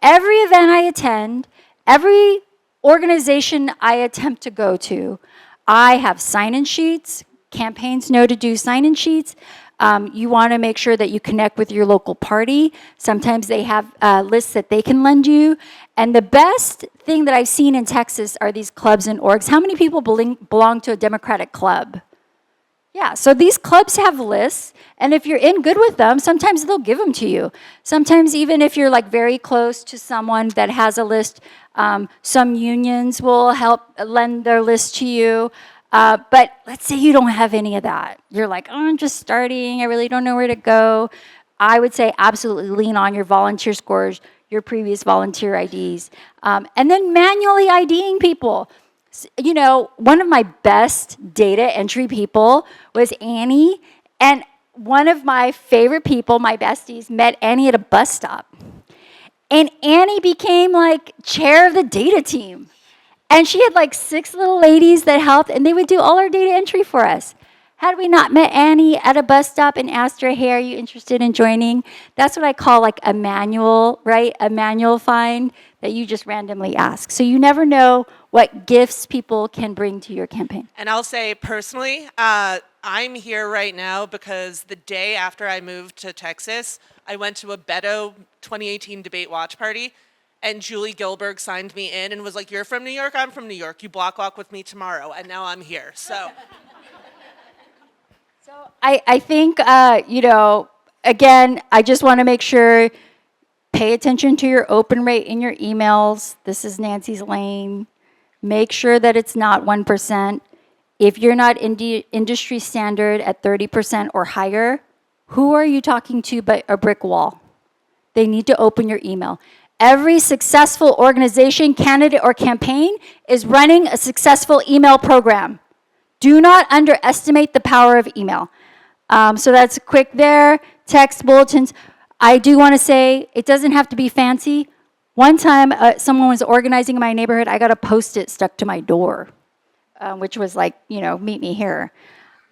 every event I attend, every organization I attempt to go to, I have sign-in sheets. Campaigns know to do sign-in sheets. You want to make sure that you connect with your local party. Sometimes they have lists that they can lend you. And the best thing that I've seen in Texas are these clubs and orgs. How many people belong to a Democratic club? Yeah, so these clubs have lists, and if you're in good with them, sometimes they'll give them to you. Sometimes even if you're like very close to someone that has a list, some unions will help lend their list to you. But let's say you don't have any of that. You're like, oh, I'm just starting. I really don't know where to go. I would say absolutely lean on your volunteer scores, your previous volunteer IDs, and then manually IDing people. One of my best data entry people was Annie, and one of my favorite people, my besties, met Annie at a bus stop. And Annie became like chair of the data team. And she had like 6 little ladies that helped, and they would do all our data entry for us. Had we not met Annie at a bus stop and asked her, hey, are you interested in joining? That's what I call like a manual, right? A manual find that you just randomly ask. So you never know what gifts people can bring to your campaign. And I'll say personally, I'm here right now because the day after I moved to Texas, I went to a Beto 2018 debate watch party. And Julie Gilberg signed me in and was like, you're from New York, I'm from New York. You block walk with me tomorrow. And now I'm here. So I think, again, I just want to make sure, pay attention to your open rate in your emails. This is Nancy's lane. Make sure that it's not 1%. If you're not industry standard at 30% or higher, who are you talking to but a brick wall? They need to open your email. Every successful organization, candidate, or campaign is running a successful email program. Do not underestimate the power of email. So that's quick there. Text, bulletins. I do want to say it doesn't have to be fancy. One time, someone was organizing in my neighborhood. I got a Post-it stuck to my door, which was like, meet me here.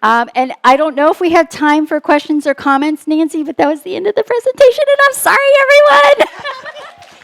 And I don't know if we have time for questions or comments, Nancy, but that was the end of the presentation, and I'm sorry, everyone.